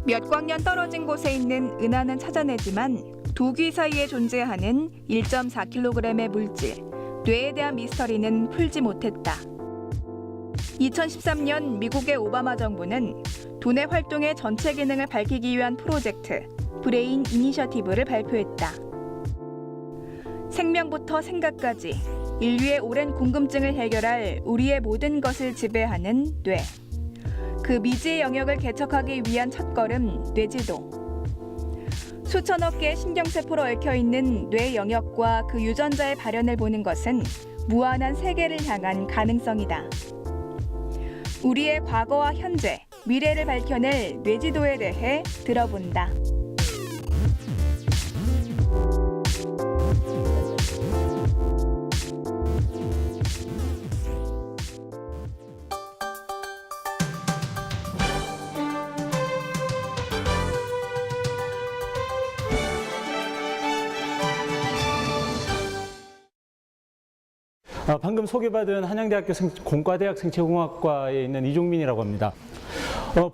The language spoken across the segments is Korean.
몇 광년 떨어진 곳에 있는 은하는 찾아내지만 두 귀 사이에 존재하는 1.4kg의 물질, 뇌에 대한 미스터리는 풀지 못했다. 2013년 미국의 오바마 정부는 두뇌 활동의 전체 기능을 밝히기 위한 프로젝트 브레인 이니셔티브를 발표했다. 생명부터 생각까지 인류의 오랜 궁금증을 해결할 우리의 모든 것을 지배하는 뇌. 그 미지의 영역을 개척하기 위한 첫걸음 뇌지도. 수천억 개의 신경세포로 얽혀있는 뇌 영역과 그 유전자의 발현을 보는 것은 무한한 세계를 향한 가능성이다. 우리의 과거와 현재, 미래를 밝혀낼 뇌지도에 대해 들어본다. 방금 소개받은 한양대학교 공과대학 생체공학과에 있는 이종민이라고 합니다.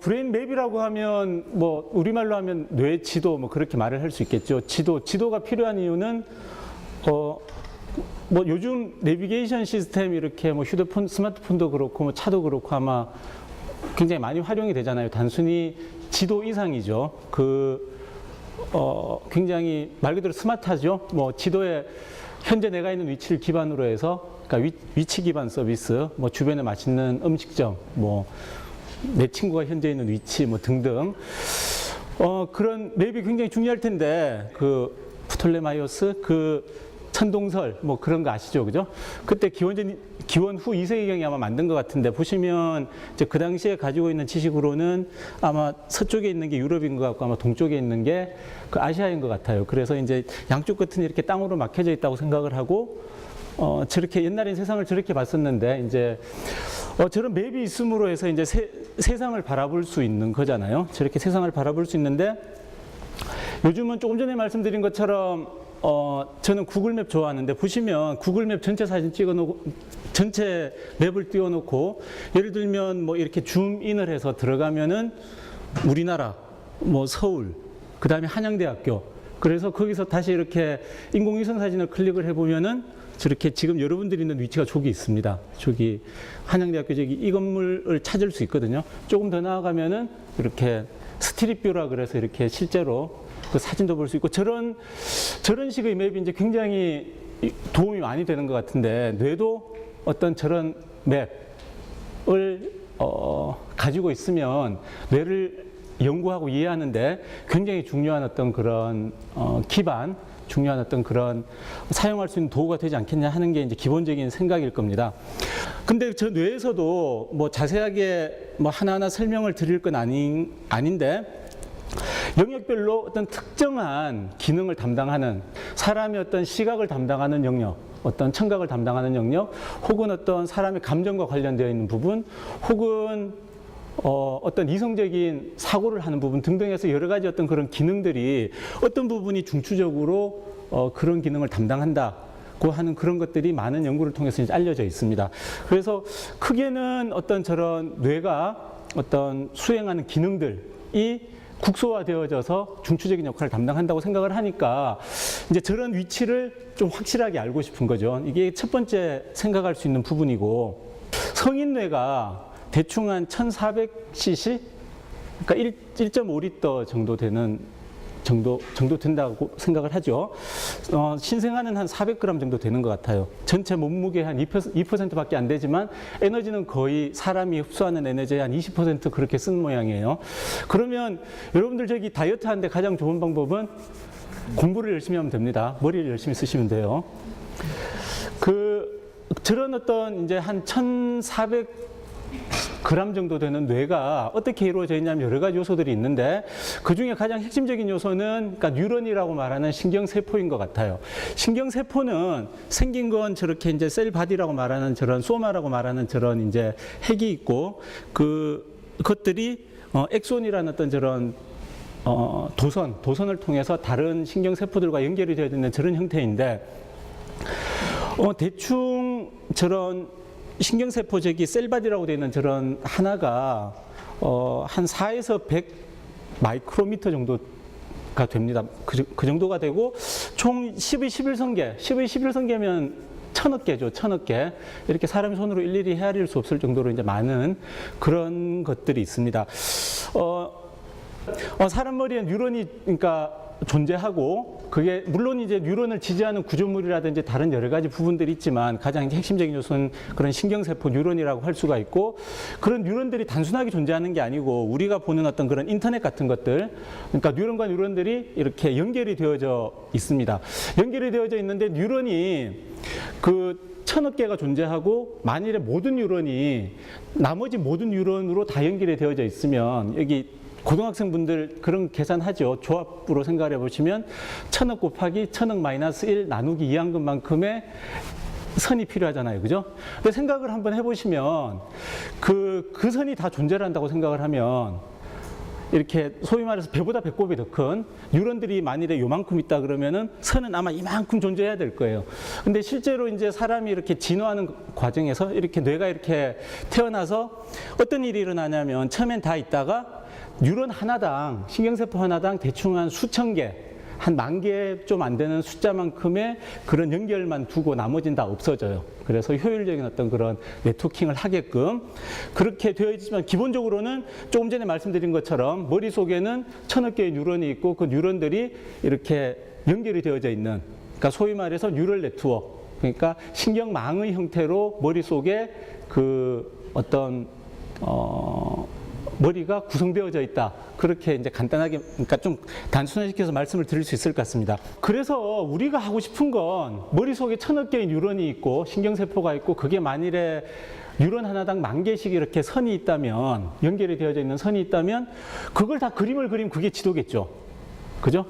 브레인 맵이라고 하면 뭐 우리말로 하면 뇌지도 뭐 그렇게 말을 할 수 있겠죠. 지도가 필요한 이유는 뭐 요즘 내비게이션 시스템 이렇게 뭐 휴대폰, 스마트폰도 그렇고 뭐 차도 그렇고 아마 굉장히 많이 활용이 되잖아요. 단순히 지도 이상이죠. 굉장히 말 그대로 스마트하죠. 뭐 지도에 현재 내가 있는 위치를 기반으로 해서, 그러니까 위치 기반 서비스, 뭐 주변에 맛있는 음식점, 뭐 내 친구가 현재 있는 위치, 뭐 등등. 그런 맵이 굉장히 중요할 텐데, 프톨레마이오스, 천동설, 뭐 그런 거 아시죠? 그죠? 그때 기원 후 2세기경에 아마 만든 것 같은데, 보시면 이제 그 당시에 가지고 있는 지식으로는 아마 서쪽에 있는 게 유럽인 것 같고 아마 동쪽에 있는 게 그 아시아인 것 같아요. 그래서 이제 양쪽 끝은 이렇게 땅으로 막혀져 있다고 생각을 하고, 저렇게 옛날엔 세상을 저렇게 봤었는데, 이제 저런 맵이 있음으로 해서 이제 세상을 바라볼 수 있는 거잖아요. 저렇게 세상을 바라볼 수 있는데, 요즘은 조금 전에 말씀드린 것처럼 저는 구글맵 좋아하는데, 보시면 구글맵 전체 사진 찍어놓고 전체 맵을 띄워놓고 예를 들면 뭐 이렇게 줌인을 해서 들어가면은 우리나라, 뭐 서울, 그 다음에 한양대학교. 그래서 거기서 다시 이렇게 인공위성 사진을 클릭을 해보면은 저렇게 지금 여러분들이 있는 위치가 저기 있습니다. 저기 한양대학교 저기 이 건물을 찾을 수 있거든요. 조금 더 나아가면은 이렇게 스트릿뷰라 그래서 이렇게 실제로 그 사진도 볼 수 있고, 저런 식의 맵이 이제 굉장히 도움이 많이 되는 것 같은데, 뇌도 어떤 저런 맵을 가지고 있으면 뇌를 연구하고 이해하는데 굉장히 중요한 어떤 그런 중요한 어떤 그런 사용할 수 있는 도구가 되지 않겠냐 하는 게 이제 기본적인 생각일 겁니다. 근데 저 뇌에서도 뭐 자세하게 뭐 하나하나 설명을 드릴 건 아닌데, 영역별로 어떤 특정한 기능을 담당하는, 사람의 어떤 시각을 담당하는 영역, 어떤 청각을 담당하는 영역, 혹은 어떤 사람의 감정과 관련되어 있는 부분, 혹은 어떤 이성적인 사고를 하는 부분 등등 해서 여러 가지 어떤 그런 기능들이 어떤 부분이 중추적으로 그런 기능을 담당한다고 하는 그런 것들이 많은 연구를 통해서 이제 알려져 있습니다. 그래서 크게는 어떤 저런 뇌가 어떤 수행하는 기능들이 국소화되어져서 중추적인 역할을 담당한다고 생각을 하니까 이제 저런 위치를 좀 확실하게 알고 싶은 거죠. 이게 첫 번째 생각할 수 있는 부분이고, 성인 뇌가 대충 한 1400cc? 그러니까 1.5리터 정도 된다고 생각을 하죠. 신생아는 한 400g 정도 되는 것 같아요. 전체 몸무게 한 2%밖에 안 되지만 에너지는 거의 사람이 흡수하는 에너지의 한 20% 그렇게 쓴 모양이에요. 그러면 여러분들 저기 다이어트 하는데 가장 좋은 방법은 공부를 열심히 하면 됩니다. 머리를 열심히 쓰시면 돼요. 저런 어떤 이제 한 1,400g 정도 되는 뇌가 어떻게 이루어져 있냐면 여러 가지 요소들이 있는데, 그 중에 가장 핵심적인 요소는 그러니까 뉴런이라고 말하는 신경세포인 것 같아요. 신경세포는 생긴 건 저렇게 이제 셀바디라고 말하는 저런 소마라고 말하는 저런 이제 핵이 있고, 그것들이 엑손이라는 어떤 저런 도선을 통해서 다른 신경세포들과 연결이 되어 있는 저런 형태인데, 대충 저런 신경세포 셀바디라고 되어 있는 저런 하나가 한 4에서 100 마이크로미터 정도가 됩니다. 그 정도가 되고 총 11선계면 1000억 개죠. 1000억 개. 이렇게 사람이 손으로 일일이 헤아릴 수 없을 정도로 이제 많은 그런 것들이 있습니다. 사람 머리에 뉴런이 그러니까 존재하고 그게 물론 이제 뉴런을 지지하는 구조물이라든지 다른 여러 가지 부분들이 있지만 가장 이제 핵심적인 요소는 그런 신경세포 뉴런이라고 할 수가 있고 그런 뉴런들이 단순하게 존재하는 게 아니고 우리가 보는 어떤 그런 인터넷 같은 것들 그러니까 뉴런과 뉴런들이 이렇게 연결이 되어져 있습니다. 연결이 되어져 있는데 뉴런이 그 1000억 개가 존재하고 만일에 모든 뉴런이 나머지 모든 뉴런으로 다 연결이 되어져 있으면 여기 고등학생분들 그런 계산하죠. 조합으로 생각해 보시면 1000억 곱하기 1000억 마이너스 1 나누기 2한근만큼의 선이 필요하잖아요. 그죠? 근데 생각을 한번 해보시면 그 선이 다 존재를 한다고 생각을 하면 이렇게 소위 말해서 배보다 배꼽이 더 큰 뉴런들이 만일에 요만큼 있다 그러면은 선은 아마 이만큼 존재해야 될 거예요. 근데 실제로 이제 사람이 이렇게 진화하는 과정에서 이렇게 뇌가 이렇게 태어나서 어떤 일이 일어나냐면 처음엔 다 있다가 뉴런 하나당, 신경세포 하나당 대충 한 수천 개, 한 10,000개 좀 안 되는 숫자만큼의 그런 연결만 두고 나머지는 다 없어져요. 그래서 효율적인 어떤 그런 네트워킹을 하게끔 그렇게 되어 있지만 기본적으로는 조금 전에 말씀드린 것처럼 머릿속에는 1000억 개의 뉴런이 있고 그 뉴런들이 이렇게 연결이 되어져 있는 그러니까 소위 말해서 뉴럴 네트워크 그러니까 신경망의 형태로 머릿속에 그 어떤 머리가 구성되어져 있다. 그렇게 이제 간단하게, 그러니까 좀 단순화시켜서 말씀을 드릴 수 있을 것 같습니다. 그래서 우리가 하고 싶은 건 머릿속에 1000억 개의 뉴런이 있고 신경세포가 있고 그게 만일에 뉴런 하나당 10,000개씩 이렇게 선이 있다면, 연결이 되어져 있는 선이 있다면 그걸 다 그림을 그리면 그게 지도겠죠. 그죠?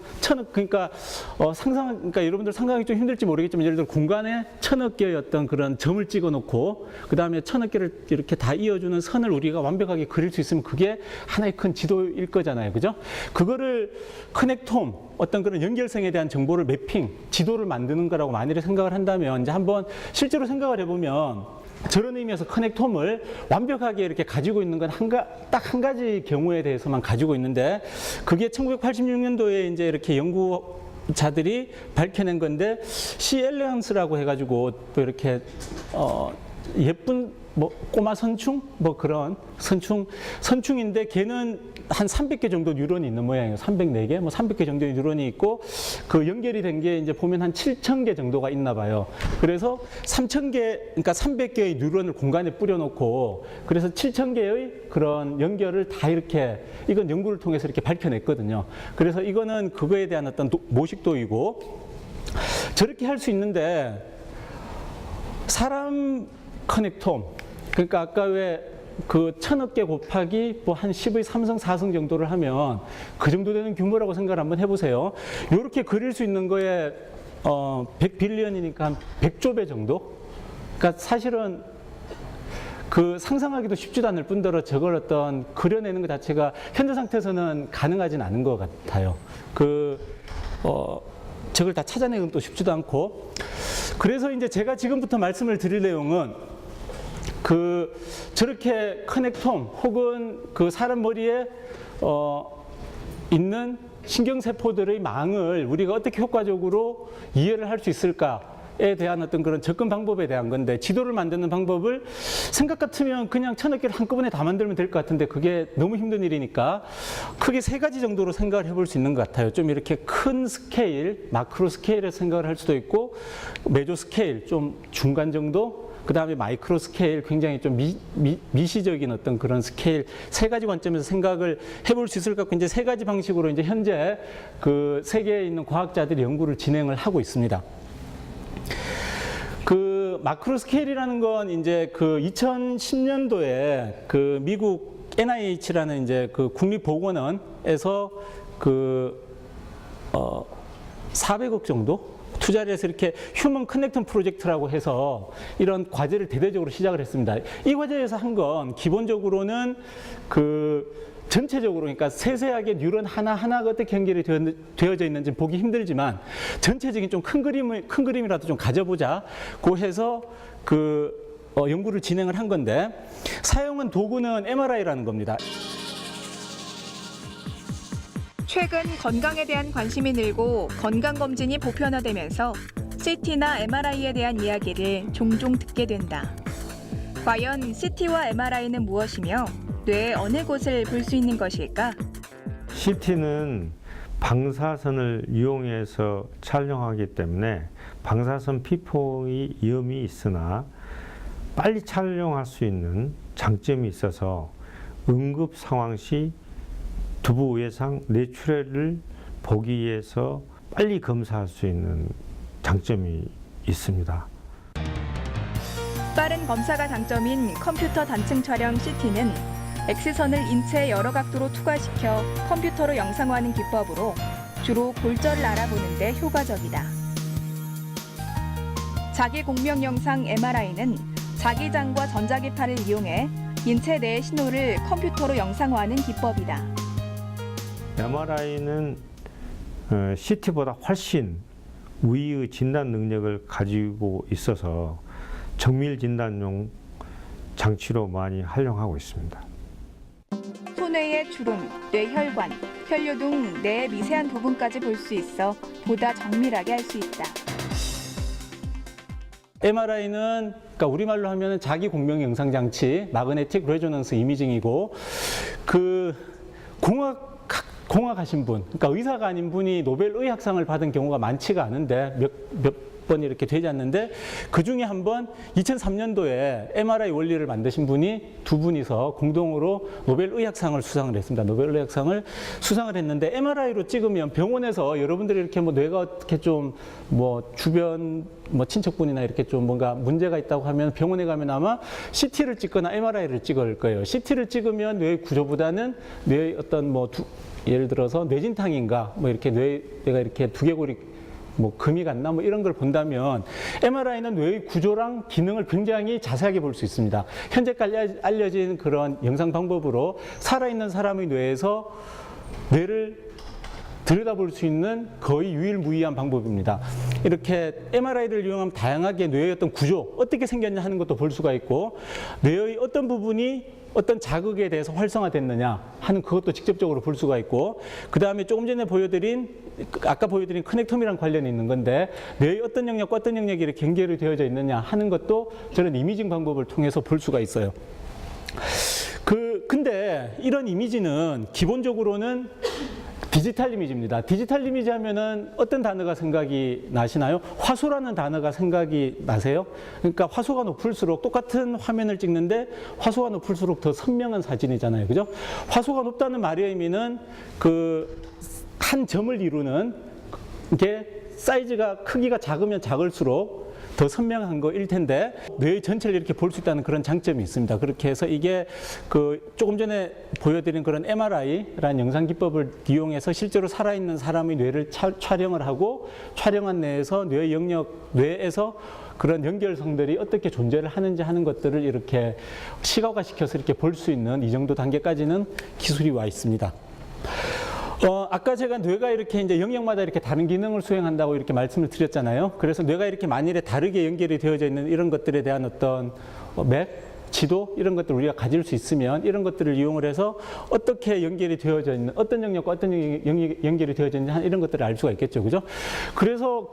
그러니까 그러니까 여러분들 상상하기 좀 힘들지 모르겠지만 예를 들어 공간에 1000억 개의 어떤 그런 점을 찍어 놓고 그 다음에 1000억 개를 이렇게 다 이어주는 선을 우리가 완벽하게 그릴 수 있으면 그게 하나의 큰 지도일 거잖아요. 그죠? 그거를 커넥톰, 어떤 그런 연결성에 대한 정보를 매핑, 지도를 만드는 거라고 만일에 생각을 한다면 이제 한번 실제로 생각을 해보면 저런 의미에서 커넥톰을 완벽하게 이렇게 가지고 있는 건 딱 한 가지 경우에 대해서만 가지고 있는데 그게 1986년도에 이제 이렇게 연구자들이 밝혀낸 건데 C 엘레강스라고 해가지고 또 이렇게 예쁜 뭐 꼬마 선충 뭐 그런 선충인데 걔는 한 300개 정도 뉴런이 있는 모양이에요. 304개, 뭐 300개 정도의 뉴런이 있고 그 연결이 된 게 이제 보면 한 7,000개 정도가 있나 봐요. 그래서 3,000개, 그러니까 300개의 뉴런을 공간에 뿌려놓고 그래서 7,000개의 그런 연결을 다 이렇게 이건 연구를 통해서 이렇게 밝혀냈거든요. 그래서 이거는 그거에 대한 어떤 모식도이고 저렇게 할 수 있는데 사람 커넥톰 그러니까 아까 왜 그 1000억 개 곱하기 뭐 한 10의 3성, 4성 정도를 하면 그 정도 되는 규모라고 생각을 한번 해보세요. 이렇게 그릴 수 있는 거에 100빌리언이니까 한 100조 배 정도? 그러니까 사실은 그 상상하기도 쉽지도 않을 뿐더러 저걸 어떤 그려내는 것 자체가 현재 상태에서는 가능하진 않은 것 같아요. 저걸 다 찾아내기는 또 쉽지도 않고. 그래서 이제 제가 지금부터 말씀을 드릴 내용은 저렇게 커넥톰 혹은 그 사람 머리에 있는 신경세포들의 망을 우리가 어떻게 효과적으로 이해를 할 수 있을까에 대한 어떤 그런 접근 방법에 대한 건데 지도를 만드는 방법을 생각 같으면 그냥 1000억 개를 한꺼번에 다 만들면 될 것 같은데 그게 너무 힘든 일이니까 크게 3가지 정도로 생각을 해볼 수 있는 것 같아요. 좀 이렇게 큰 스케일, 마크로 스케일에서 생각을 할 수도 있고 메조 스케일, 좀 중간 정도 그 다음에 마이크로 스케일, 굉장히 좀 미시적인 어떤 그런 스케일 3가지 관점에서 생각을 해볼 수 있을 것 같고 이제 3가지 방식으로 이제 현재 그 세계에 있는 과학자들이 연구를 진행을 하고 있습니다. 그 마크로 스케일이라는 건 이제 그 2010년도에 그 미국 NIH라는 이제 그 국립보건원에서 400억 정도 투자를 해서 이렇게 휴먼 커넥션 프로젝트라고 해서 이런 과제를 대대적으로 시작을 했습니다. 이 과제에서 한 건 기본적으로는 전체적으로 그러니까 세세하게 뉴런 하나하나가 어떻게 연결이 되어져 있는지 보기 힘들지만 전체적인 좀 큰 그림이라도 좀 가져보자고 해서 연구를 진행을 한 건데 사용한 도구는 MRI라는 겁니다. 최근 건강에 대한 관심이 늘고 건강검진이 보편화되면서 CT나 MRI에 대한 이야기를 종종 듣게 된다. 과연 CT와 MRI는 무엇이며 뇌의 어느 곳을 볼 수 있는 것일까? CT는 방사선을 이용해서 촬영하기 때문에 방사선 피폭의 위험이 있으나 빨리 촬영할 수 있는 장점이 있어서 응급 상황 시 두부 외상 뇌출혈을 보기 위해서 빨리 검사할 수 있는 장점이 있습니다. 빠른 검사가 장점인 컴퓨터 단층 촬영 CT는 X선을 인체의 여러 각도로 투과시켜 컴퓨터로 영상화하는 기법으로 주로 골절을 알아보는 데 효과적이다. 자기 공명 영상 MRI는 자기장과 전자기파를 이용해 인체 내의 신호를 컴퓨터로 영상화하는 기법이다. MRI는 CT보다 훨씬 우위의 진단 능력을 가지고 있어서 정밀 진단용 장치로 많이 활용하고 있습니다. 손뇌의 주름, 뇌혈관, 혈류 등 뇌의 미세한 부분까지 볼 수 있어 보다 정밀하게 할 수 있다. MRI는 그러니까 우리말로 하면 자기 공명 영상 장치, 마그네틱 레조넌스 이미징이고 그 공학하신 분, 그러니까 의사가 아닌 분이 노벨 의학상을 받은 경우가 많지가 않은데 몇 번 이렇게 되지 않는데 그 중에 한 번 2003년도에 MRI 원리를 만드신 분이 두 분이서 공동으로 노벨 의학상을 수상을 했습니다. 노벨 의학상을 수상을 했는데 MRI로 찍으면 병원에서 여러분들이 이렇게 뭐 뇌가 어떻게 좀 뭐 주변 뭐 친척분이나 이렇게 좀 뭔가 문제가 있다고 하면 병원에 가면 아마 CT를 찍거나 MRI를 찍을 거예요. CT를 찍으면 뇌의 구조보다는 뇌의 어떤 뭐 예를 들어서 뇌진탕인가 뭐 이렇게 뇌가 이렇게 두개골이 뭐 금이 갔나 뭐 이런 걸 본다면 MRI는 뇌의 구조랑 기능을 굉장히 자세하게 볼 수 있습니다. 현재까지 알려진 그런 영상 방법으로 살아있는 사람의 뇌에서 뇌를 들여다볼 수 있는 거의 유일무이한 방법입니다. 이렇게 MRI를 이용하면 다양하게 뇌의 어떤 구조, 어떻게 생겼냐 하는 것도 볼 수가 있고 뇌의 어떤 부분이 어떤 자극에 대해서 활성화됐느냐 하는 그것도 직접적으로 볼 수가 있고 그 다음에 조금 전에 아까 보여드린 커넥텀이랑 관련이 있는 건데 뇌의 어떤 영역과 어떤 영역이 이렇게 연결이 되어져 있느냐 하는 것도 저런 이미징 방법을 통해서 볼 수가 있어요. 근데 이런 이미지는 기본적으로는 디지털 이미지입니다. 디지털 이미지 하면은 어떤 단어가 생각이 나시나요? 화소라는 단어가 생각이 나세요? 그러니까 화소가 높을수록 똑같은 화면을 찍는데 화소가 높을수록 더 선명한 사진이잖아요. 그죠? 화소가 높다는 말의 의미는 그 한 점을 이루는 이게 사이즈가 크기가 작으면 작을수록 더 선명한 거일 텐데 뇌의 전체를 이렇게 볼 수 있다는 그런 장점이 있습니다. 그렇게 해서 이게 그 조금 전에 보여드린 그런 MRI라는 영상 기법을 이용해서 실제로 살아있는 사람의 뇌를 촬영을 하고 촬영한 뇌에서 뇌에서 그런 연결성들이 어떻게 존재를 하는지 하는 것들을 이렇게 시각화시켜서 이렇게 볼 수 있는 이 정도 단계까지는 기술이 와 있습니다. 아까 제가 뇌가 이렇게 이제 영역마다 이렇게 다른 기능을 수행한다고 이렇게 말씀을 드렸잖아요. 그래서 뇌가 이렇게 만일에 다르게 연결이 되어져 있는 이런 것들에 대한 어떤 맵, 지도 이런 것들을 우리가 가질 수 있으면 이런 것들을 이용을 해서 어떻게 연결이 되어져 있는 어떤 영역과 어떤 영역이 연결이 되어져 있는 이런 것들을 알 수가 있겠죠. 그죠? 그래서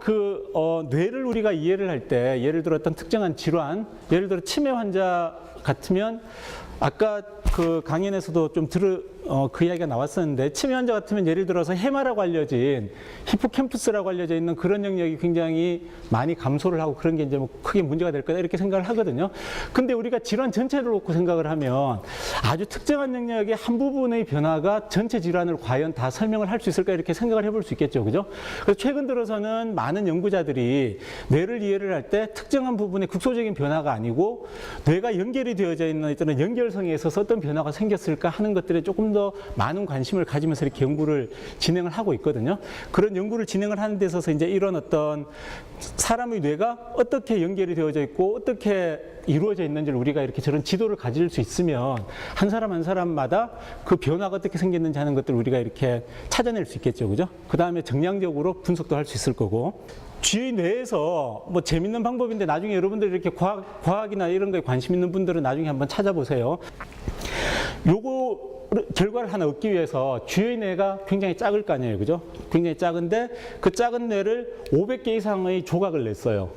뇌를 우리가 이해를 할 때 예를 들어 어떤 특정한 질환, 예를 들어 치매 환자 같으면 아까 그 강연에서도 좀 그 이야기가 나왔었는데 치매 환자 같으면 예를 들어서 해마라고 알려진 히포캠푸스라고 알려져 있는 그런 영역이 굉장히 많이 감소를 하고 그런 게 이제 뭐 크게 문제가 될 거다 이렇게 생각을 하거든요. 근데 우리가 질환 전체를 놓고 생각을 하면 아주 특정한 영역의 한 부분의 변화가 전체 질환을 과연 다 설명을 할 수 있을까 이렇게 생각을 해볼 수 있겠죠. 그죠? 그래서 최근 들어서는 많은 연구자들이 뇌를 이해를 할 때 특정한 부분의 국소적인 변화가 아니고 뇌가 연결이 되어져 있는 어떤 연결성에 있어서 어떤 변화가 생겼을까 하는 것들에 조금 더 많은 관심을 가지면서 이렇게 연구를 진행을 하고 있거든요. 그런 연구를 진행을 하는 데 있어서 이제 이런 어떤 사람의 뇌가 어떻게 연결이 되어져 있고 어떻게 이루어져 있는지를 우리가 이렇게 저런 지도를 가질 수 있으면 한 사람 한 사람마다 그 변화가 어떻게 생겼는지 하는 것들을 우리가 이렇게 찾아낼 수 있겠죠. 그죠? 그 다음에 정량적으로 분석도 할 수 있을 거고. 쥐의 뇌에서 뭐 재밌는 방법인데 나중에 여러분들이 이렇게 과학이나 이런 거에 관심 있는 분들은 나중에 한번 찾아보세요. 요거를 결과를 하나 얻기 위해서 쥐의 뇌가 굉장히 작을 거 아니에요, 그죠? 굉장히 작은데 그 작은 뇌를 500개 이상의 조각을 냈어요.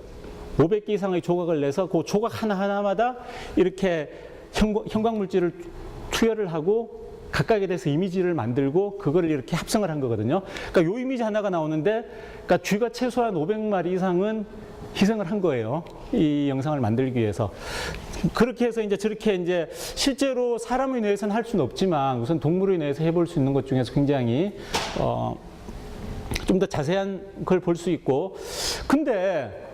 500개 이상의 조각을 내서 그 조각 하나하나마다 이렇게 형광물질을 투여를 하고 각각에 대해서 이미지를 만들고 그거를 이렇게 합성을 한 거거든요. 그러니까 요 이미지 하나가 나오는데, 그러니까 쥐가 최소한 500마리 이상은 희생을 한 거예요. 이 영상을 만들기 위해서. 그렇게 해서 이제 저렇게 이제 실제로 사람의 뇌에서는 할 수는 없지만 우선 동물의 뇌에서 해볼 수 있는 것 중에서 굉장히 좀 더 자세한 걸 볼 수 있고, 근데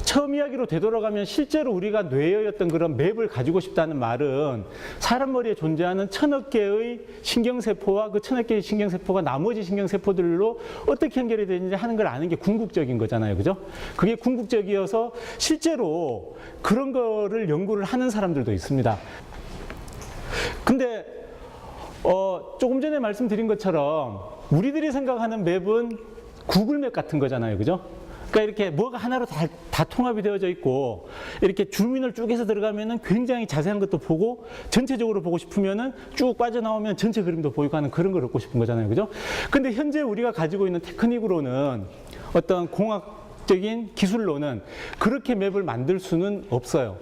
처음 이야기로 되돌아가면 실제로 우리가 뇌의 어떤 그런 맵을 가지고 싶다는 말은 사람 머리에 존재하는 1000억 개의 신경세포와 그 1000억 개의 신경세포가 나머지 신경세포들로 어떻게 연결이 되는지 하는 걸 아는 게 궁극적인 거잖아요. 그죠? 그게 궁극적이어서 실제로 그런 거를 연구를 하는 사람들도 있습니다. 근데 조금 전에 말씀드린 것처럼 우리들이 생각하는 맵은 구글 맵 같은 거잖아요. 그죠? 그러니까 이렇게 뭐가 하나로 다 통합이 되어져 있고, 이렇게 줌인을 쭉 해서 들어가면은 굉장히 자세한 것도 보고, 전체적으로 보고 싶으면은 쭉 빠져나오면 전체 그림도 보이고 하는 그런 걸 얻고 싶은 거잖아요. 그죠? 근데 현재 우리가 가지고 있는 테크닉으로는, 어떤 공학적인 기술로는 그렇게 맵을 만들 수는 없어요.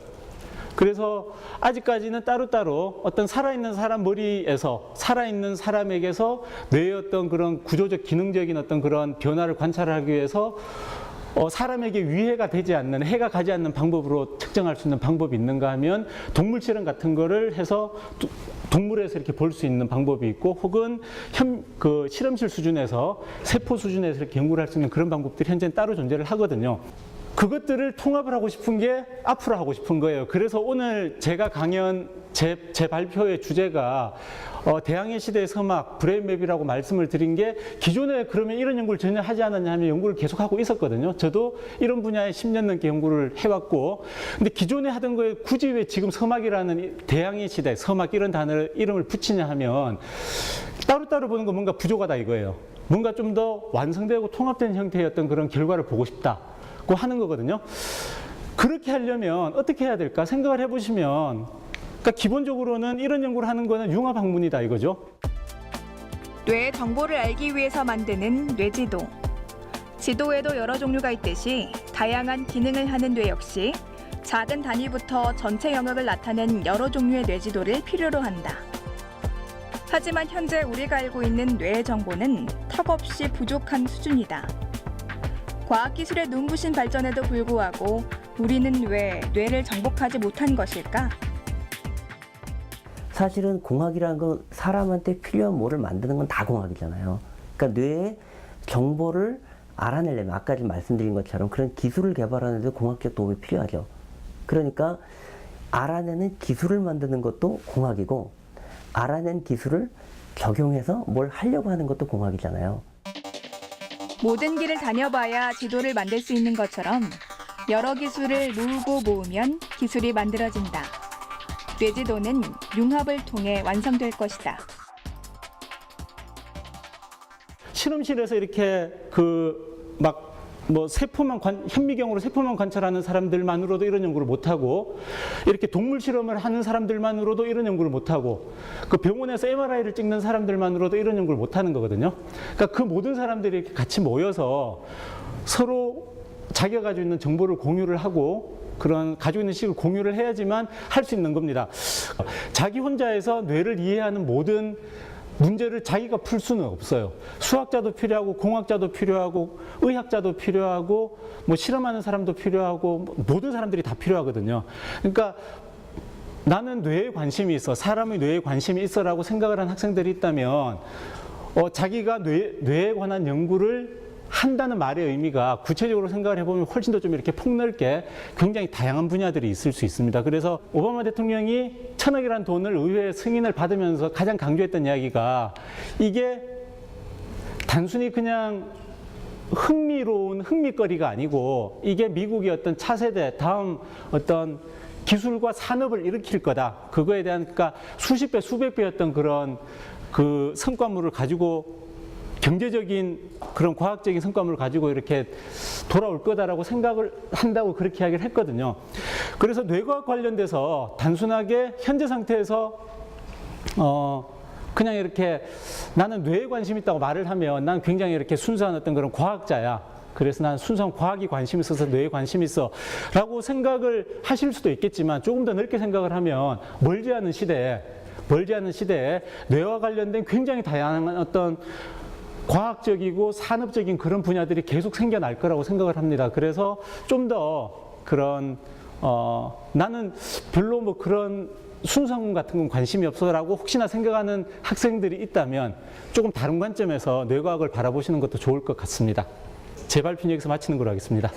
그래서 아직까지는 따로따로 어떤 살아있는 사람 머리에서, 살아있는 사람에게서 뇌의 어떤 그런 구조적, 기능적인 어떤 그런 변화를 관찰하기 위해서 사람에게 위해가 되지 않는, 해가 가지 않는 방법으로 측정할 수 있는 방법이 있는가 하면 동물 실험 같은 거를 해서 동물에서 이렇게 볼 수 있는 방법이 있고, 혹은 그 실험실 수준에서, 세포 수준에서 이렇게 연구를 할 수 있는 그런 방법들이 현재는 따로 존재를 하거든요. 그것들을 통합을 하고 싶은 게 앞으로 하고 싶은 거예요. 그래서 오늘 제가 강연, 제 발표의 주제가 대항해 시대의 서막, 브레인맵이라고 말씀을 드린 게, 기존에 그러면 이런 연구를 전혀 하지 않았냐 하면 연구를 계속하고 있었거든요. 저도 이런 분야에 10년 넘게 연구를 해왔고, 근데 기존에 하던 거에 굳이 왜 지금 서막이라는 대항해 시대, 서막 이런 단어를, 이름을 붙이냐 하면 따로따로 보는 거 뭔가 부족하다 이거예요. 뭔가 좀 더 완성되고 통합된 형태의 어떤 그런 결과를 보고 싶다 하는 거거든요. 그렇게 하려면 어떻게 해야 될까 생각을 해보시면, 그러니까 기본적으로는 이런 연구를 하는 거는 융합학문이다 이거죠. 뇌의 정보를 알기 위해서 만드는 뇌지도. 지도에도 여러 종류가 있듯이 다양한 기능을 하는 뇌 역시 작은 단위부터 전체 영역을 나타낸 여러 종류의 뇌지도를 필요로 한다. 하지만 현재 우리가 알고 있는 뇌의 정보는 턱없이 부족한 수준이다. 과학기술의 눈부신 발전에도 불구하고 우리는 왜 뇌를 정복하지 못한 것일까? 사실은 공학이라는 건 사람한테 필요한 뭐를 만드는 건 다 공학이잖아요. 그러니까 뇌의 정보를 알아내려면 아까 좀 말씀드린 것처럼 그런 기술을 개발하는 데 공학적 도움이 필요하죠. 그러니까 알아내는 기술을 만드는 것도 공학이고, 알아낸 기술을 적용해서 뭘 하려고 하는 것도 공학이잖아요. 모든 길을 다녀봐야 지도를 만들 수 있는 것처럼 여러 기술을 모으고 모으면 기술이 만들어진다. 뇌지도는 융합을 통해 완성될 것이다. 실험실에서 이렇게 세포만 현미경으로 세포만 관찰하는 사람들만으로도 이런 연구를 못하고, 이렇게 동물 실험을 하는 사람들만으로도 이런 연구를 못하고, 그 병원에서 MRI를 찍는 사람들만으로도 이런 연구를 못하는 거거든요. 그러니까 그 모든 사람들이 이렇게 같이 모여서 서로 자기가 가지고 있는 정보를 공유를 하고, 그런 가지고 있는 식을 공유를 해야지만 할 수 있는 겁니다. 자기 혼자해서 뇌를 이해하는 모든 문제를 자기가 풀 수는 없어요. 수학자도 필요하고, 공학자도 필요하고, 의학자도 필요하고, 실험하는 사람도 필요하고, 모든 사람들이 다 필요하거든요. 그러니까 나는 뇌에 관심이 있어, 사람의 뇌에 관심이 있어라고 생각을 한 학생들이 있다면, 자기가 뇌에 관한 연구를 한다는 말의 의미가 구체적으로 생각을 해보면 훨씬 더 좀 이렇게 폭넓게 굉장히 다양한 분야들이 있을 수 있습니다. 그래서 오바마 대통령이 1000억이라는 돈을 의회 승인을 받으면서 가장 강조했던 이야기가, 이게 단순히 그냥 흥미로운 흥미거리가 아니고, 이게 미국의 어떤 차세대 다음 어떤 기술과 산업을 일으킬 거다. 그거에 대한, 그러니까 수십 배, 수백 배였던 그런 그 성과물을 가지고, 경제적인 그런 과학적인 성과물을 가지고 이렇게 돌아올 거다라고 생각을 한다고 그렇게 이야기를 했거든요. 그래서 뇌과학 관련돼서 단순하게 현재 상태에서 그냥 이렇게 나는 뇌에 관심 있다고 말을 하면 난 굉장히 이렇게 순수한 어떤 그런 과학자야. 그래서 난 순수한 과학이 관심 있어서 뇌에 관심 있어 라고 생각을 하실 수도 있겠지만 조금 더 넓게 생각을 하면 멀지 않은 시대에 뇌와 관련된 굉장히 다양한 어떤 과학적이고 산업적인 그런 분야들이 계속 생겨날 거라고 생각을 합니다. 그래서 좀 더 그런 나는 별로 뭐 그런 순수한 같은 건 관심이 없어라고 혹시나 생각하는 학생들이 있다면 조금 다른 관점에서 뇌과학을 바라보시는 것도 좋을 것 같습니다. 제 발표는 여기서 마치는 걸로 하겠습니다.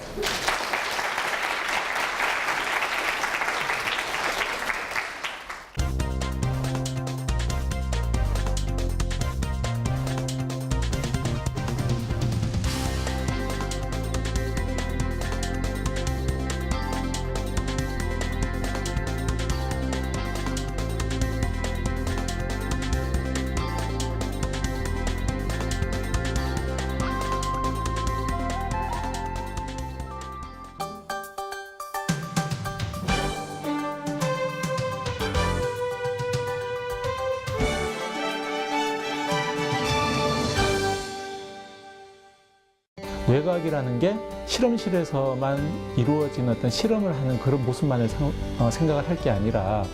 뇌과학이라는 게 실험실에서만 이루어진 어떤 실험을 하는 그런 모습만을 생각을 할 게 아니라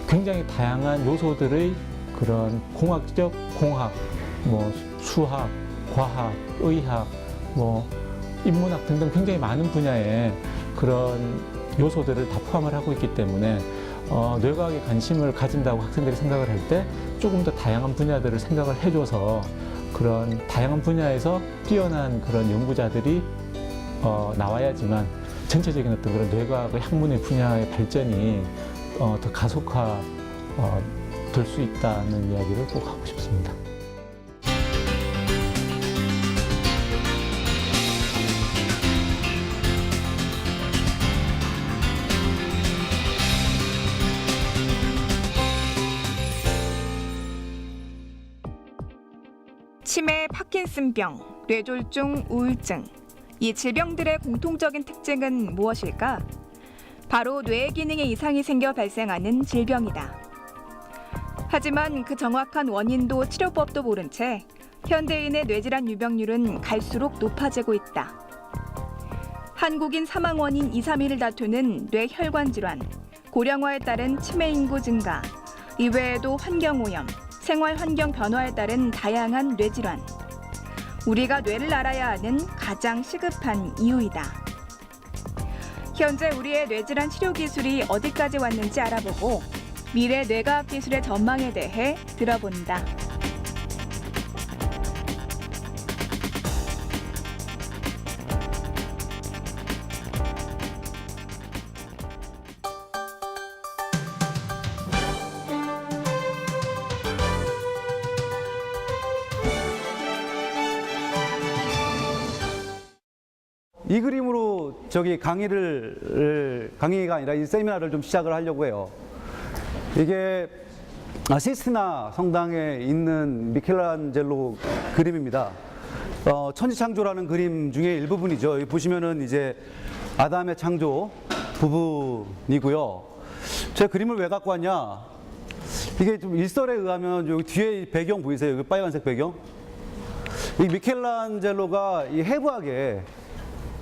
굉장히 다양한 요소들의 그런 공학적 공학, 뭐 수학, 과학, 의학, 뭐 인문학 등등 굉장히 많은 분야의 그런 요소들을 다 포함을 하고 있기 때문에 뇌과학에 관심을 가진다고 학생들이 생각을 할 때 조금 더 다양한 분야들을 생각을 해줘서 그런 다양한 분야에서 뛰어난 그런 연구자들이 나와야지만 전체적인 어떤 그런 뇌과학의 학문의 분야의 발전이 더 가속화 될 수 있다는 이야기를 꼭 하고 싶습니다. 치매, 파킨슨병, 뇌졸중, 우울증. 이 질병들의 공통적인 특징은 무엇일까? 바로 뇌의 기능에 이상이 생겨 발생하는 질병이다. 하지만 그 정확한 원인도 치료법도 모른 채 현대인의 뇌질환 유병률은 갈수록 높아지고 있다. 한국인 사망 원인 2, 3위를 다투는 뇌혈관 질환, 고령화에 따른 치매 인구 증가, 이외에도 환경오염, 생활 환경 변화에 따른 다양한 뇌질환. 우리가 뇌를 알아야 하는 가장 시급한 이유이다. 현재 우리의 뇌질환 치료 기술이 어디까지 왔는지 알아보고 미래 뇌과학 기술의 전망에 대해 들어본다. 이 그림으로 강의가 아니라 이 세미나를 좀 시작을 하려고 해요. 이게 시스티나 성당에 있는 미켈란젤로 그림입니다. 천지창조라는 그림 중에 일부분이죠. 여기 보시면은 이제 아담의 창조 부분이고요. 제가 그림을 왜 갖고 왔냐? 이게 좀 일설에 의하면 여기 뒤에 배경 보이세요? 여기 빨간색 배경? 이 미켈란젤로가 이 해부학에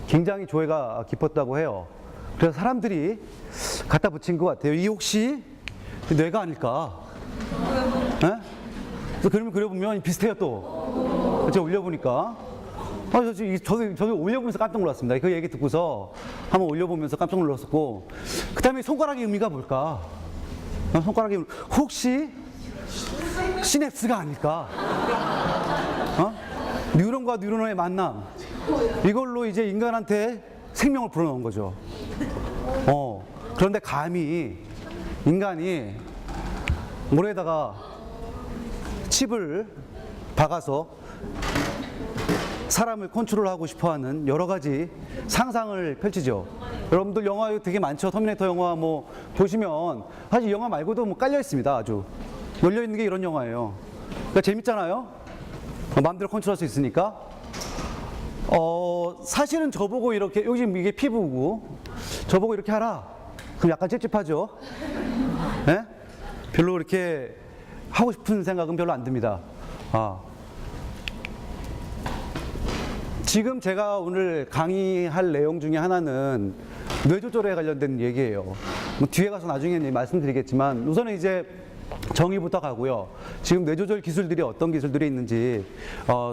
굉장히 조예가 깊었다고 해요. 그래서 사람들이 갖다 붙인 것 같아요. 이 혹시 뇌가 아닐까? 네? 그래서 그림을 그려보면 비슷해요 또. 제가 올려보니까. 저도 올려보면서 깜짝 놀랐습니다. 그 얘기 듣고서 한번 올려보면서 깜짝 놀랐었고. 그 다음에 손가락의 의미가 뭘까? 손가락의 의미, 혹시 시냅스가 아닐까? 뉴런과 뉴런의 만남. 이걸로 이제 인간한테 생명을 불어넣은 거죠. 그런데 감히 인간이 모래에다가 칩을 박아서 사람을 컨트롤하고 싶어하는 여러 가지 상상을 펼치죠. 여러분들 영화 되게 많죠. 터미네이터 영화 뭐 보시면 사실 영화 말고도 뭐 깔려 있습니다. 아주 널려 있는 게 이런 영화예요. 그러니까 재밌잖아요. 마음대로 컨트롤할 수 있으니까. 사실은 저보고 이렇게 요즘 이게 피부고 저보고 이렇게 하라. 그럼 약간 찝찝하죠. 네? 별로 이렇게 하고 싶은 생각은 별로 안 듭니다. 지금 제가 오늘 강의할 내용 중에 하나는 뇌조절에 관련된 얘기예요. 뭐 뒤에 가서 나중에 말씀드리겠지만 우선은 이제 정의부터 가고요. 지금 뇌조절 기술들이 어떤 기술들이 있는지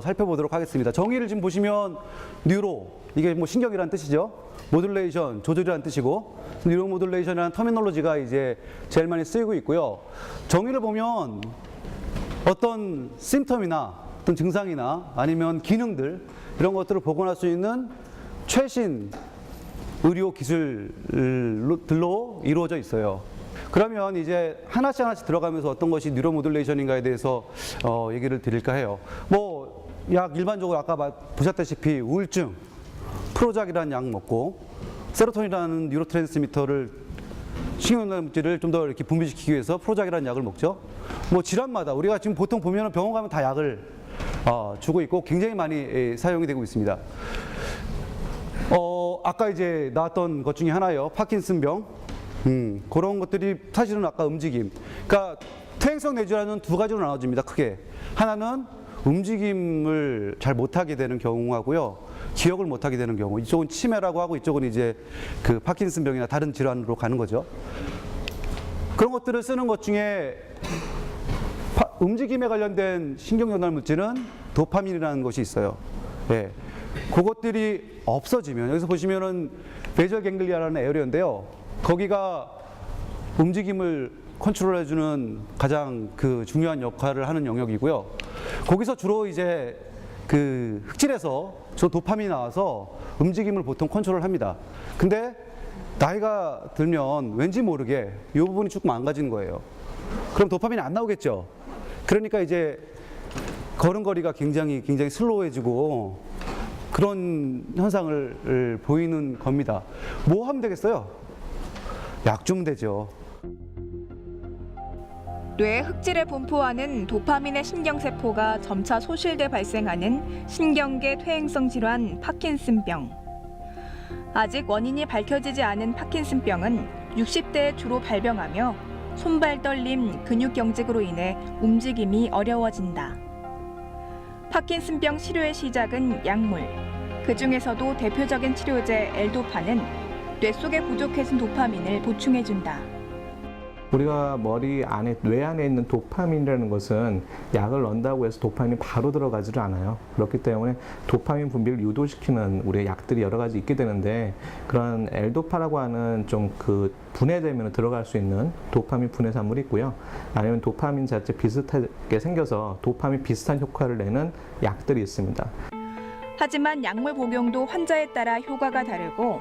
살펴보도록 하겠습니다. 정의를 지금 보시면 뉴로, 이게 뭐 신경이라는 뜻이죠. 모듈레이션, 조절이라는 뜻이고, 뉴로 모듈레이션이라는 터미놀로지가 이제 제일 많이 쓰이고 있고요. 정의를 보면 어떤 심텀이나 어떤 증상이나 아니면 기능들 이런 것들을 복원할 수 있는 최신 의료 기술들로 이루어져 있어요. 그러면 이제 하나씩 들어가면서 어떤 것이 뉴로 모듈레이션인가에 대해서 얘기를 드릴까 해요. 뭐 약 일반적으로 아까 보셨다시피 우울증, 프로작이라는 약 먹고 세로토닌이라는 뉴로트랜스미터를 신경전달 물질을 좀 더 이렇게 분비시키기 위해서 프로작이라는 약을 먹죠. 뭐 질환마다 우리가 지금 보통 보면 병원 가면 다 약을 주고 있고 굉장히 많이 사용이 되고 있습니다. 아까 이제 나왔던 것 중에 하나요. 파킨슨병. 그런 것들이 사실은 아까 움직임. 그러니까 퇴행성 뇌질환은 두 가지로 나눠집니다. 크게. 하나는 움직임을 잘 못하게 되는 경우하고요. 기억을 못하게 되는 경우. 이쪽은 치매라고 하고 이쪽은 이제 그 파킨슨병이나 다른 질환으로 가는 거죠. 그런 것들을 쓰는 것 중에 움직임에 관련된 신경전달 물질은 도파민이라는 것이 있어요. 예. 그것들이 없어지면 여기서 보시면은 베이절 갱글리아라는 에어리어인데요. 거기가 움직임을 컨트롤해주는 가장 그 중요한 역할을 하는 영역이고요. 거기서 주로 이제 그 흑질에서 주로 도파민이 나와서 움직임을 보통 컨트롤합니다. 근데 나이가 들면 왠지 모르게 이 부분이 조금 망가지는 거예요. 그럼 도파민이 안 나오겠죠. 그러니까 이제 걸음걸이가 굉장히 슬로우해지고 그런 현상을 보이는 겁니다. 뭐 하면 되겠어요? 약 주면 되죠. 뇌 흑질에 분포하는 도파민의 신경세포가 점차 소실돼 발생하는 신경계 퇴행성 질환 파킨슨병. 아직 원인이 밝혀지지 않은 파킨슨병은 60대에 주로 발병하며 손발 떨림, 근육 경직으로 인해 움직임이 어려워진다. 파킨슨병 치료의 시작은 약물. 그 중에서도 대표적인 치료제 엘도파는 뇌 속에 부족해진 도파민을 보충해준다. 우리가 머리 안에, 뇌 안에 있는 도파민이라는 것은 약을 넣는다고 해서 도파민이 바로 들어가지를 않아요. 그렇기 때문에 도파민 분비를 유도시키는 우리의 약들이 여러 가지 있게 되는데, 그런 엘도파라고 하는 좀 그 분해되면 들어갈 수 있는 도파민 분해산물이 있고요. 아니면 도파민 자체 비슷하게 생겨서 도파민 비슷한 효과를 내는 약들이 있습니다. 하지만 약물 복용도 환자에 따라 효과가 다르고,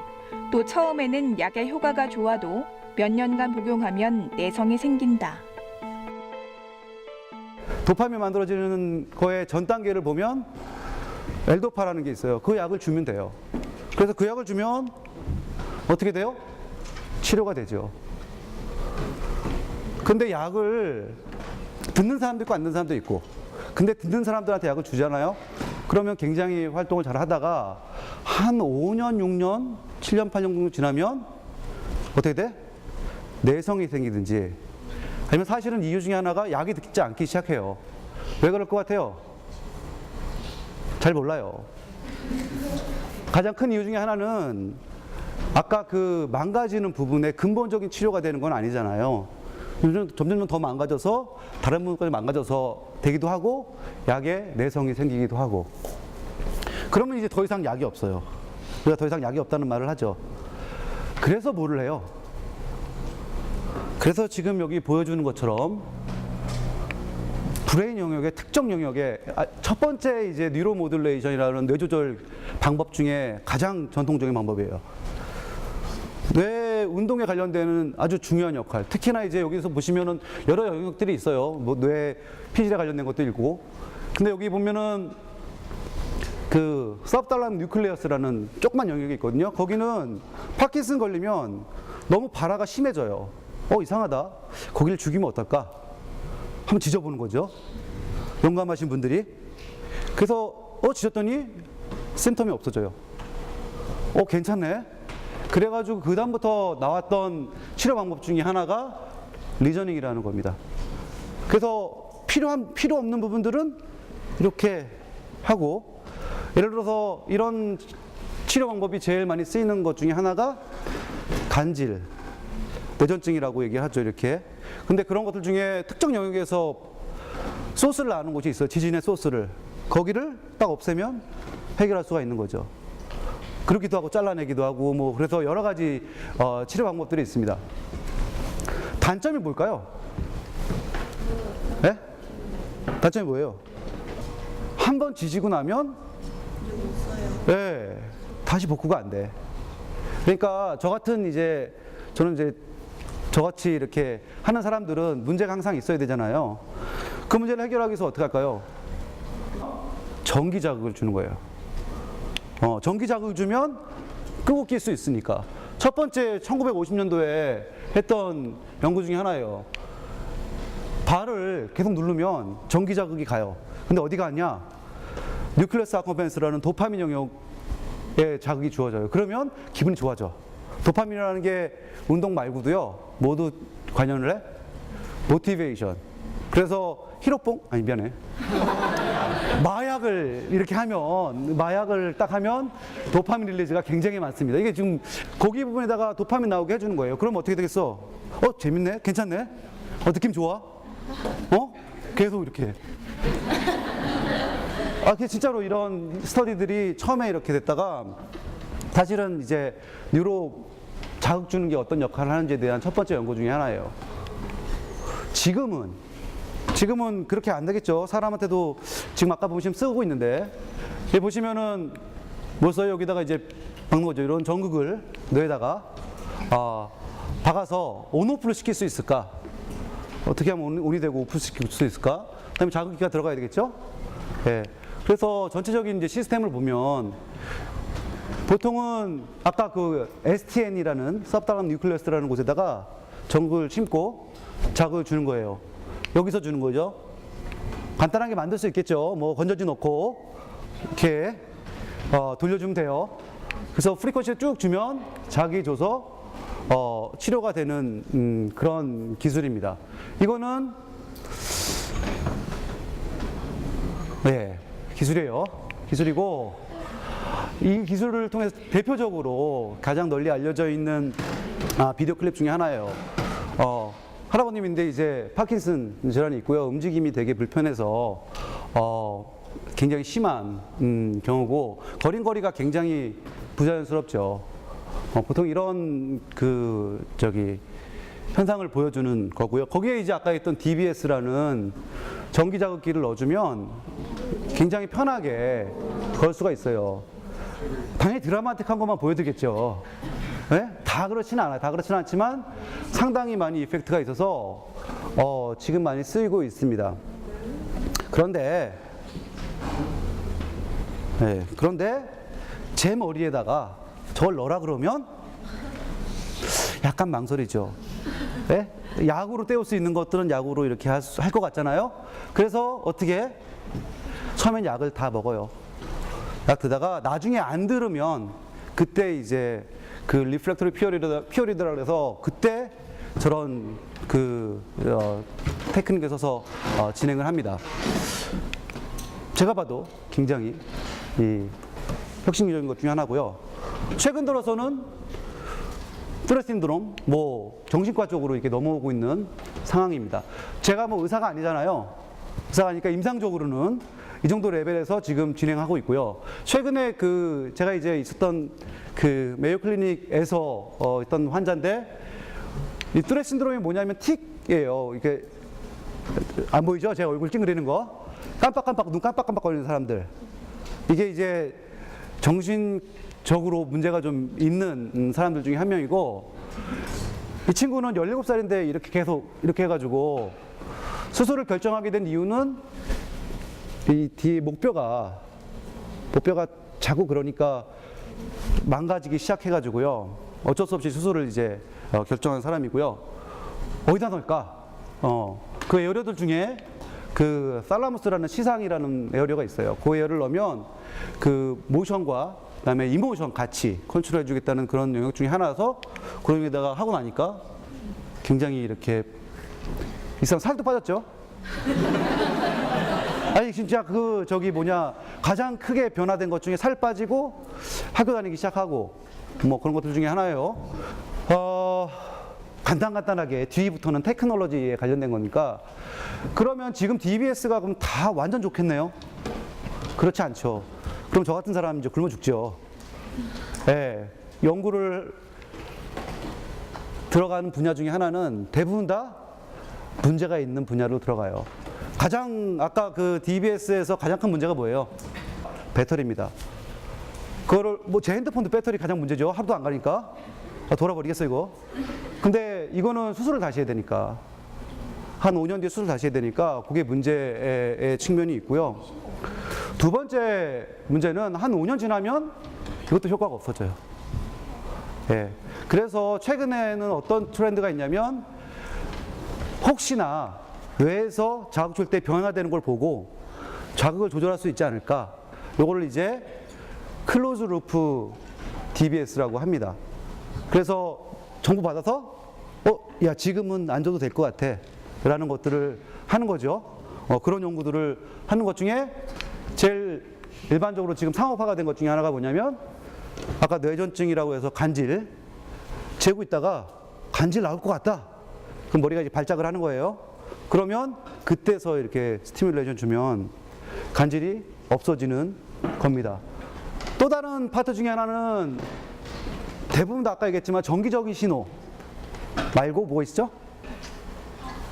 또 처음에는 약의 효과가 좋아도 몇 년간 복용하면 내성이 생긴다. 도파민 만들어지는 거의 전 단계를 보면 엘도파라는 게 있어요. 그 약을 주면 돼요. 그래서 그 약을 주면 어떻게 돼요? 치료가 되죠. 근데 약을 듣는 사람도 있고 안 듣는 사람도 있고, 근데 듣는 사람들한테 약을 주잖아요. 그러면 굉장히 활동을 잘 하다가 한 5년, 6년, 7년, 8년 정도 지나면 어떻게 돼? 내성이 생기든지, 아니면 사실은 이유 중에 하나가 약이 듣지 않기 시작해요. 왜 그럴 것 같아요? 잘 몰라요. 가장 큰 이유 중에 하나는 아까 그 망가지는 부분에 근본적인 치료가 되는 건 아니잖아요. 점점 더 망가져서 다른 부분까지 망가져서 되기도 하고 약에 내성이 생기기도 하고, 그러면 이제 더 이상 약이 없어요. 우리가 더 이상 약이 없다는 말을 하죠. 그래서 뭐를 해요? 그래서 지금 여기 보여주는 것처럼 브레인 영역의 특정 영역에 첫 번째 이제 뉴로 모듈레이션이라는 뇌조절 방법 중에 가장 전통적인 방법이에요. 뇌 운동에 관련되는 아주 중요한 역할. 특히나 이제 여기서 보시면은 여러 영역들이 있어요. 뭐 뇌 피질에 관련된 것도 있고. 근데 여기 보면은 그 서브달람 뉴클레어스라는 조그만 영역이 있거든요. 거기는 파킨슨 걸리면 너무 발화가 심해져요. 이상하다. 거기를 죽이면 어떨까? 한번 지져보는 거죠. 용감하신 분들이. 그래서 지졌더니 심텀이 없어져요. 괜찮네. 그래가지고 그 다음부터 나왔던 치료 방법 중에 하나가 리저닝이라는 겁니다. 그래서 필요 없는 부분들은 이렇게 하고, 예를 들어서 이런 치료 방법이 제일 많이 쓰이는 것 중에 하나가 간질, 뇌전증이라고 얘기하죠, 이렇게. 근데 그런 것들 중에 특정 영역에서 소스를 나는 곳이 있어요. 지진의 소스를. 거기를 딱 없애면 해결할 수가 있는 거죠. 그렇기도 하고 잘라내기도 하고 뭐 그래서 여러 가지 치료 방법들이 있습니다. 단점이 뭘까요? 네? 단점이 뭐예요? 한 번 지지고 나면 네, 다시 복구가 안 돼. 그러니까 저는 이제 저같이 이렇게 하는 사람들은 문제가 항상 있어야 되잖아요. 그 문제를 해결하기 위해서 어떻게 할까요? 전기 자극을 주는 거예요. 전기 자극을 주면 끄고 낄 수 있으니까. 첫 번째 1950년도에 했던 연구 중에 하나예요. 발을 계속 누르면 전기 자극이 가요. 근데 어디 갔냐? 뉴클레스 아컴펜스라는 도파민 영역에 자극이 주어져요. 그러면 기분이 좋아져. 도파민이라는 게 운동 말고도요, 모두 관련을 해? 모티베이션. 그래서 히로뽕? 아니, 미안해. 마약을 이렇게 하면, 마약을 딱 하면 도파민 릴리즈가 굉장히 많습니다. 이게 지금 거기 부분에다가 도파민 나오게 해주는 거예요. 그럼 어떻게 되겠어? 재밌네? 괜찮네? 느낌 좋아? 계속 이렇게. 진짜로 이런 스터디들이 처음에 이렇게 됐다가 사실은 이제 뉴로 자극 주는 게 어떤 역할을 하는지에 대한 첫 번째 연구 중에 하나예요. 지금은 그렇게 안 되겠죠. 사람한테도 지금 아까 보시면 쓰고 있는데, 여기 보시면은 뭐 써요? 여기다가 이제 박는 거죠. 이런 전극을 뇌에다가 박아서 온오프를 시킬 수 있을까? 어떻게 하면 온이 되고 오프 시킬 수 있을까? 그다음에 자극기가 들어가야 되겠죠? 네. 그래서 전체적인 이제 시스템을 보면 보통은 아까 그 STN이라는 서브타람 뉴클레스라는 곳에다가 전극을 심고 자극을 주는 거예요. 여기서 주는 거죠. 간단하게 만들 수 있겠죠. 뭐 건전지 넣고 이렇게 돌려주면 돼요. 그래서 프리퀀시를 쭉 주면 자극이 줘서 치료가 되는 그런 기술입니다. 이거는 네, 기술이에요. 기술이고, 이 기술을 통해서 대표적으로 가장 널리 알려져 있는 비디오 클립 중에 하나예요. 할아버님인데 이제 파킨슨 질환이 있고요. 움직임이 되게 불편해서 굉장히 심한 경우고, 걸음걸이가 굉장히 부자연스럽죠. 보통 이런 현상을 보여주는 거고요. 거기에 이제 아까 했던 DBS라는 전기 자극기를 넣어주면 굉장히 편하게 걸 수가 있어요. 당연히 드라마틱한 것만 보여드리겠죠. 네? 다 그렇지는 않아요. 다 그렇지는 않지만 상당히 많이 이펙트가 있어서 지금 많이 쓰이고 있습니다. 그런데 제 머리에다가 저걸 넣으라 그러면 약간 망설이죠. 네? 약으로 때울 수 있는 것들은 약으로 이렇게 할 것 같잖아요. 그래서 어떻게? 처음엔 약을 다 먹어요. 약 드다가 나중에 안 들으면 그때 이제 그 리플렉터리 피어리드라 그래서 그때 저런 테크닉을 써서 진행을 합니다. 제가 봐도 굉장히 혁신적인 것 중에 하나고요. 최근 들어서는 스트레스 신드롬, 정신과 쪽으로 이렇게 넘어오고 있는 상황입니다. 제가 의사가 아니잖아요. 의사가 아니니까 임상적으로는 이 정도 레벨에서 지금 진행하고 있고요. 최근에 제가 이제 있었던 메이오 클리닉에서 있던 환자인데, 이 스트레스 신드롬이 뭐냐면 틱이에요. 이렇게 안 보이죠? 제 얼굴 찡그리는 거. 눈 깜빡깜빡 거리는 사람들. 이게 이제 정신적으로 문제가 좀 있는 사람들 중에 한 명이고, 이 친구는 17살인데 이렇게 계속 이렇게 해가지고 수술을 결정하게 된 이유는 이 뒤에 목뼈가 자꾸 그러니까 망가지기 시작해가지고요. 어쩔 수 없이 수술을 이제 결정한 사람이고요. 어디다 넣을까? 그 에어리어들 중에 살라무스라는 시상이라는 에어리어가 있어요. 그 에어를 넣으면 모션과 그다음에 이모션 같이 컨트롤해 주겠다는 그런 영역 중에 하나라서 그런 데다가 하고 나니까 굉장히 이렇게 이 사람 살도 빠졌죠? 아니 진짜 가장 크게 변화된 것 중에 살 빠지고 학교 다니기 시작하고 뭐 그런 것들 중에 하나예요. 간단하게 뒤부터는 테크놀로지에 관련된 거니까 그러면 지금 DBS가 그럼 다 완전 좋겠네요? 그렇지 않죠. 그럼 저 같은 사람 이제 굶어 죽죠. 예, 연구를 들어가는 분야 중에 하나는 대부분 다 문제가 있는 분야로 들어가요. 아까 그 DBS에서 가장 큰 문제가 뭐예요? 배터리입니다. 그거를 제 핸드폰도 배터리 가장 문제죠. 하루도 안 가니까. 돌아버리겠어 이거. 근데 이거는 수술을 다시 해야 되니까 한 5년 뒤에 수술 다시 해야 되니까 그게 문제의 측면이 있고요. 두 번째 문제는 한 5년 지나면 이것도 효과가 없어져요. 예. 그래서 최근에는 어떤 트렌드가 있냐면 혹시나 뇌에서 자극 줄 때 변화되는 걸 보고 자극을 조절할 수 있지 않을까. 요거를 이제 클로즈 루프 DBS라고 합니다. 그래서 정보 받아서 야 지금은 안 줘도 될 것 같아 라는 것들을 하는 거죠. 그런 연구들을 하는 것 중에 제일 일반적으로 지금 상업화가 된 것 중에 하나가 뭐냐면 아까 뇌전증이라고 해서 간질 재고 있다가 간질 나올 것 같다. 그럼 머리가 이제 발작을 하는 거예요. 그러면 그때서 이렇게 스티뮬레이션 주면 간질이 없어지는 겁니다. 또 다른 파트 중에 하나는 대부분 다 아까 얘기했지만 정기적인 신호 말고 뭐가 있죠?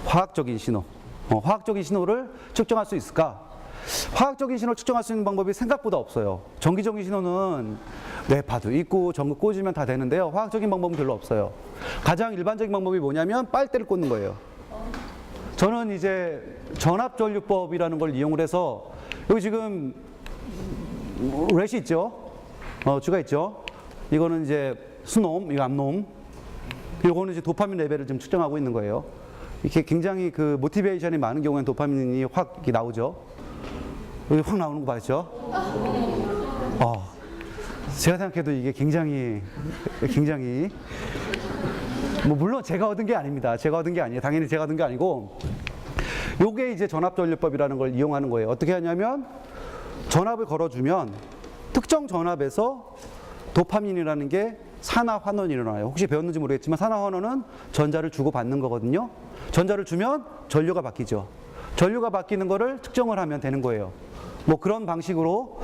화학적인 신호. 화학적인 신호를 측정할 수 있을까? 화학적인 신호를 측정할 수 있는 방법이 생각보다 없어요. 정기적인 신호는 뇌파도 있고 전구 꽂으면 다 되는데요. 화학적인 방법은 별로 없어요. 가장 일반적인 방법이 뭐냐면 빨대를 꽂는 거예요. 저는 이제 전압전류법이라는 걸 이용을 해서 여기 지금 렛이 있죠? 주가 있죠? 이거는 이제 수놈, 이거 암놈. 이거는 이제 도파민 레벨을 좀 측정하고 있는 거예요. 이렇게 굉장히 그 모티베이션이 많은 경우에는 도파민이 확 이렇게 나오죠. 여기 확 나오는 거 봤죠? 제가 생각해도 이게 굉장히 뭐 물론 제가 얻은 게 아닙니다. 제가 얻은 게 아니에요. 당연히 제가 얻은 게 아니고 요게 이제 전압전류법이라는 걸 이용하는 거예요. 어떻게 하냐면 전압을 걸어주면 특정 전압에서 도파민이라는 게 산화환원이 일어나요. 혹시 배웠는지 모르겠지만 산화환원은 전자를 주고 받는 거거든요. 전자를 주면 전류가 바뀌죠. 전류가 바뀌는 거를 측정을 하면 되는 거예요. 뭐 그런 방식으로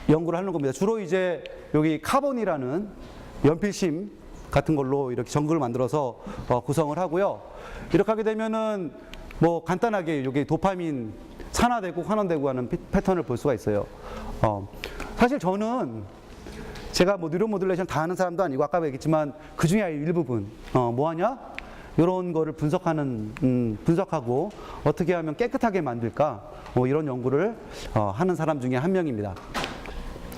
연구를 하는 겁니다. 주로 이제 여기 카본이라는 연필심 같은 걸로 이렇게 전구를 만들어서 구성을 하고요. 이렇게 하게 되면은 뭐 간단하게 여기 도파민 산화되고 환원되고 하는 패턴을 볼 수가 있어요. 사실 저는 제가 뭐 뉴런 모듈레이션 다 하는 사람도 아니고 아까 얘기했지만 그 중에 일부분 뭐 하냐? 이런 거를 분석하고 어떻게 하면 깨끗하게 만들까? 이런 연구를 하는 사람 중에 한 명입니다.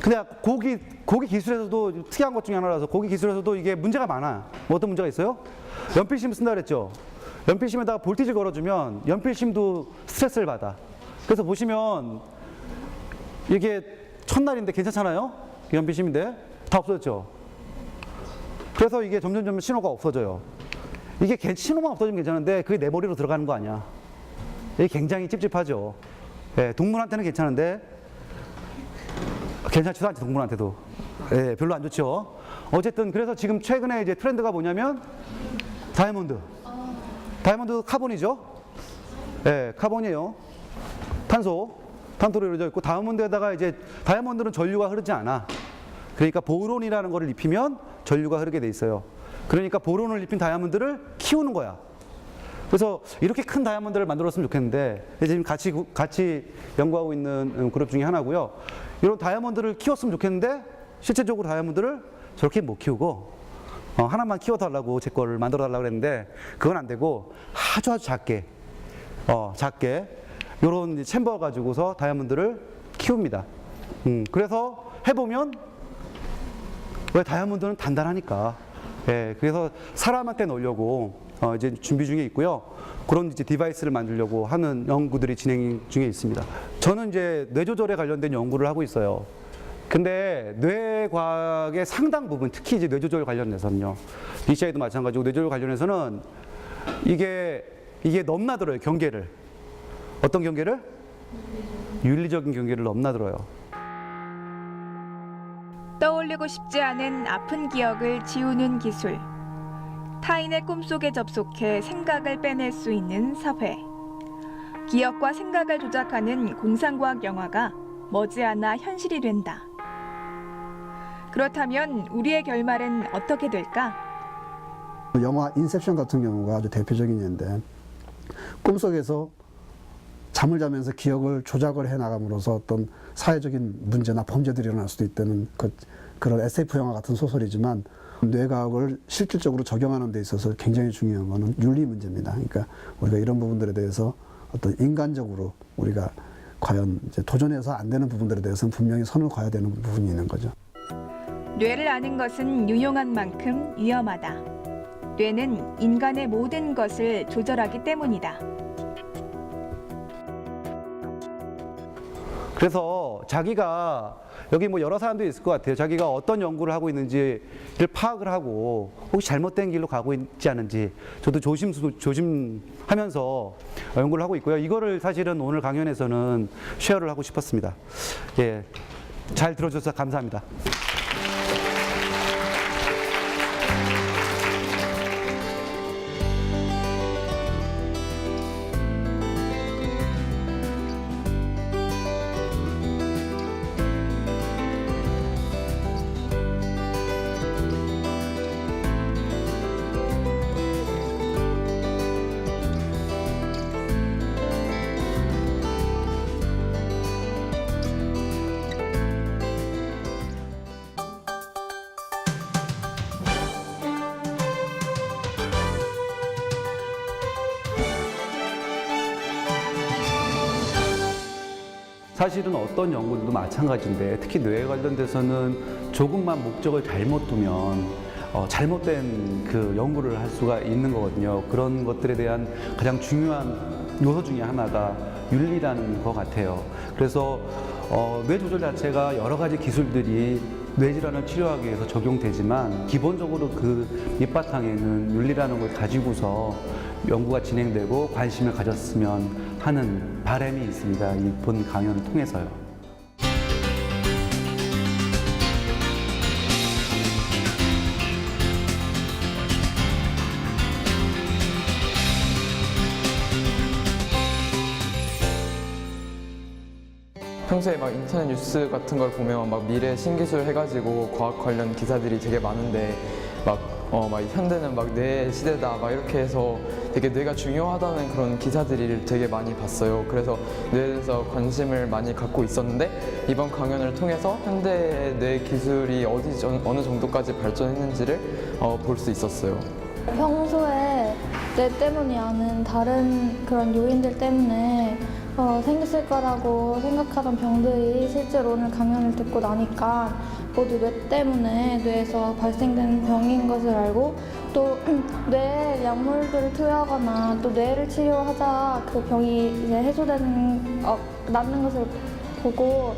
근데 고기 기술에서도 특이한 것 중에 하나라서 고기 기술에서도 이게 문제가 많아. 뭐 어떤 문제가 있어요? 연필심 쓴다 그랬죠? 연필심에다가 볼티지 걸어주면 연필심도 스트레스를 받아. 그래서 보시면 이게 첫날인데 괜찮잖아요? 연필심인데 다 없어졌죠? 그래서 이게 점점 신호가 없어져요. 이게 신호만 없어지면 괜찮은데 그게 내 머리로 들어가는 거 아니야. 이게 굉장히 찝찝하죠. 예, 동물한테는 괜찮은데 괜찮지도 않죠, 동물한테도. 예, 별로 안 좋죠. 어쨌든 그래서 지금 최근에 이제 트렌드가 뭐냐면 다이아몬드. 다이아몬드 카본이죠. 예, 카본이에요. 탄소로 이루어져 있고 다이아몬드에다가 이제 다이아몬드는 전류가 흐르지 않아. 그러니까 보론이라는 거를 입히면 전류가 흐르게 돼 있어요. 그러니까 보론을 입힌 다이아몬드를 키우는 거야. 그래서 이렇게 큰 다이아몬드를 만들었으면 좋겠는데 지금 같이 연구하고 있는 그룹 중에 하나고요. 이런 다이아몬드를 키웠으면 좋겠는데 실제적으로 다이아몬드를 저렇게 못 키우고 하나만 키워달라고 제 거를 만들어달라고 그랬는데 그건 안 되고 아주 작게 이런 챔버 가지고서 다이아몬드를 키웁니다. 그래서 해보면 왜 다이아몬드는 단단하니까. 예, 그래서 사람한테 넣으려고 이제 준비 중에 있고요. 그런 이제 디바이스를 만들려고 하는 연구들이 진행 중에 있습니다. 저는 이제 뇌조절에 관련된 연구를 하고 있어요. 근데 뇌과학의 상당 부분, 특히 이제 뇌조절 관련해서는요. BCI도 마찬가지고 뇌조절 관련해서는 이게 이게 넘나들어요, 경계를. 어떤 경계를? 윤리적인 경계를 넘나들어요. 떠올리고 싶지 않은 아픈 기억을 지우는 기술. 타인의 꿈속에 접속해 생각을 빼낼 수 있는 사회. 기억과 생각을 조작하는 공상과학 영화가 머지않아 현실이 된다. 그렇다면 우리의 결말은 어떻게 될까? 영화 인셉션 같은 경우가 아주 대표적인 예인데, 꿈속에서 잠을 자면서 기억을 조작을 해나감으로써 어떤 사회적인 문제나 범죄들이 일어날 수도 있다는 그런 SF 영화 같은 소설이지만, 뇌과학을 실질적으로 적용하는 데 있어서 굉장히 중요한 것은 윤리 문제입니다. 그러니까 우리가 이런 부분들에 대해서 어떤 인간적으로 우리가 과연 이제 도전해서 안 되는 부분들에 대해서는 분명히 선을 그어야 되는 부분이 있는 거죠. 뇌를 아는 것은 유용한 만큼 위험하다. 뇌는 인간의 모든 것을 조절하기 때문이다. 그래서 자기가 여기 뭐 여러 사람들이 있을 것 같아요. 자기가 어떤 연구를 하고 있는지를 파악을 하고 혹시 잘못된 길로 가고 있지 않은지 저도 조심하면서 연구를 하고 있고요. 이거를 사실은 오늘 강연에서는 쉐어를 하고 싶었습니다. 예, 잘 들어주셔서 감사합니다. 사실은 어떤 연구들도 마찬가지인데 특히 뇌에 관련돼서는 조금만 목적을 잘못 두면 잘못된 그 연구를 할 수가 있는 거거든요. 그런 것들에 대한 가장 중요한 요소 중에 하나가 윤리라는 것 같아요. 그래서 뇌 조절 자체가 여러 가지 기술들이 뇌질환을 치료하기 위해서 적용되지만 기본적으로 그 밑바탕에는 윤리라는 걸 가지고서 연구가 진행되고 관심을 가졌으면 하는 바람이 있습니다. 이번 강연을 통해서요. 평소에 막 인터넷 뉴스 같은 걸 보면 막 미래 신기술 해가지고 과학 관련 기사들이 되게 많은데 막 현대는 막 뇌 시대다 막 이렇게 해서 되게 뇌가 중요하다는 그런 기사들을 되게 많이 봤어요. 그래서 뇌에 대해서 관심을 많이 갖고 있었는데 이번 강연을 통해서 현대 뇌 기술이 어느 정도까지 발전했는지를 볼 수 있었어요. 평소에 뇌 때문이 아닌 다른 그런 요인들 때문에 생겼을 거라고 생각하던 병들이 실제로 오늘 강연을 듣고 나니까 모두 뇌 때문에 뇌에서 발생되는 병인 것을 알고 또 뇌에 약물들을 투여하거나 또 뇌를 치료하자 그 병이 이제 해소되는 낫는 것을 보고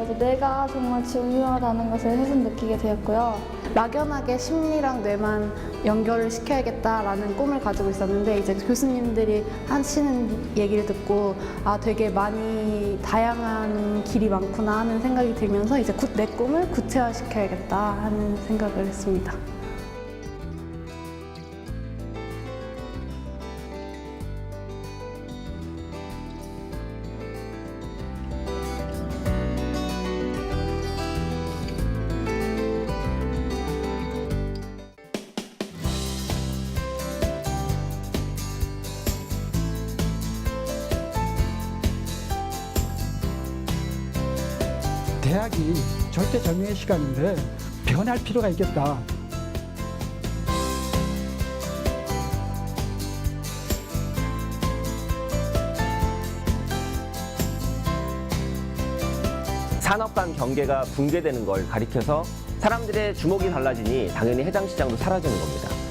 이제 뇌가 정말 중요하다는 것을 새삼 느끼게 되었고요. 막연하게 심리랑 뇌만 연결을 시켜야겠다라는 꿈을 가지고 있었는데 이제 교수님들이 하시는 얘기를 듣고 되게 많이 다양한 길이 많구나 하는 생각이 들면서 이제 내 꿈을 구체화시켜야겠다 하는 생각을 했습니다. 대학이 절대절명의 시간인데 변할 필요가 있겠다. 산업 간 경계가 붕괴되는 걸 가리켜서 사람들의 주목이 달라지니 당연히 해당 시장도 사라지는 겁니다.